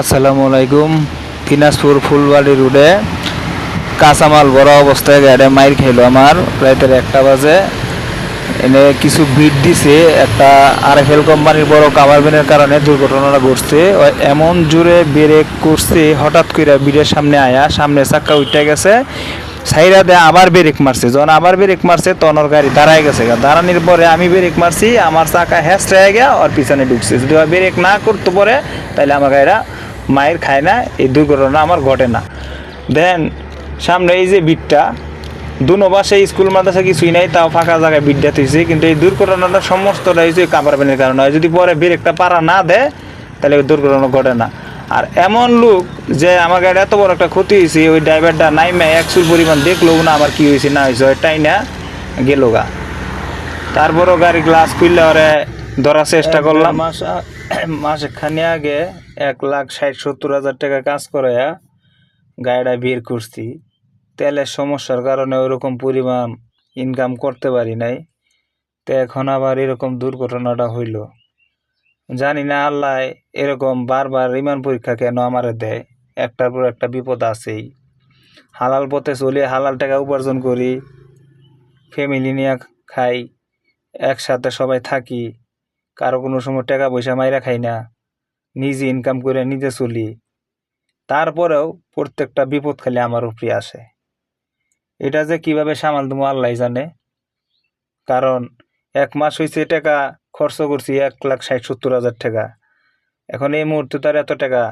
আসসালামু আলাইকুম। দিনাজপুর ফুলবাড়ি রোডে কাঁচামাল বড় অবস্থায় গাড়ি মাইর খাইলো আমার রাতের 1টা বাজে। এনে কিছু বিট দিছে, একটা আরএফএল কোম্পানির বড় কাভার ভ্যানের কারণে দুর্ঘটনাটা ঘটছে। এমন জোরে ব্রেক করছে, হঠাৎ করে বিটের সামনে আয়া সামনে চাক্কা উঠে গেছে, সাইরা দেয় আবার ব্রেক মারছে। যখন আবার ব্রেক মারছে তখন ওর গাড়ি দাঁড়ায় গেছে। দাঁড়ানোর পরে আমি ব্রেক মারছি, আমার চাকা হ্যাঁচড়ে গিয়া ওর পিছনে ঢুকছে। যদি ওর ব্রেক না করতে পারে তাহলে আমার গাড়িটা মায়ের খায় না, এই দুর্ঘটনা আমার ঘটে না। দেন সামনে এই যে বিটটা, দুনো পাশে স্কুল মাদ্রাসা কিছুই নাই, তাও ফাঁকা জায়গায় বিটটা থইছে। কিন্তু এই দুর্ঘটনাটা সমস্তটা হয়েছে কাভার ভ্যানের কারণে। যদি পরে ব্রেকটা পারা না দেয় তাহলে ওই দুর্ঘটনা ঘটে না। আর এমন লোক যে আমার গাড়ি এত বড় একটা ক্ষতি হয়েছে, ওই ড্রাইভারটা নাইমে 100 পরিমাণ দেখলো না আমার কি হয়েছে না হয়েছে, ওইটাই না গেল গা। তারপরও গাড়ি গ্লাস খুললে ওরে ধরার চেষ্টা করলাম। মাসখানি আগে 1,60,70,000 টাকা কাজ করে গাড়িটা বের করছি। তেলের সমস্যার কারণে ওইরকম পরিমাণ ইনকাম করতে পারি নাই। তো এখন আবার এরকম দুর্ঘটনাটা হইল। জানি না আল্লাহ এরকম বারবার ইমান পরীক্ষা কেন আমারে দেয়। একটার পর একটা বিপদ আছেই। হালাল পথে চলি, হালাল টাকা উপার্জন করি, ফ্যামিলি নিয়ে খাই, একসাথে সবাই থাকি, কারো কোনো সময় টাকা পয়সা মাইরা খাই না, নিজে ইনকাম করে নিজে চলি। তারপরেও প্রত্যেকটা বিপদ খালি আমার উপরে আসে। এটা যে কিভাবে সামাল দেবো আল্লাহ জানে। কারণ 1 মাস হয়েছে টাকা খরচ করছি 1,60,70,000 টাকা। এখন এই মুহূর্তে তার এত টাকা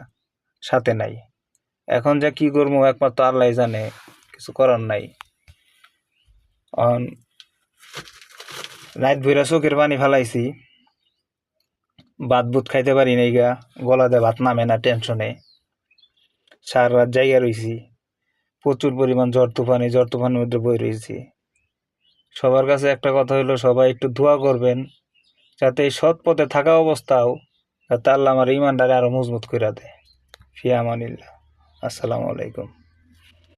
সাথে নাই। এখন যে কি করবো একমাত্র আল্লাহ জানে, কিছু করার নাই। রাত ভইরা চোখের পানি ফেলাইছি, ভাত বুত খাইতে পারি নাই গা, গলাতে ভাত নামে না টেনশনে। সারা রাত জায়গা রয়েছি, প্রচুর পরিমাণ ঝড় তুফানের মধ্যে বই রয়েছি। সবার কাছে একটা কথা হইলো, সবাই একটু দোয়া করবেন যাতে এই সৎ পথে থাকা অবস্থাও যাতে আল্লাহ আমার ইমানটারে আরো মজবুত করে দেয়। ফি আমানিল্লাহ। আসসালামু আলাইকুম।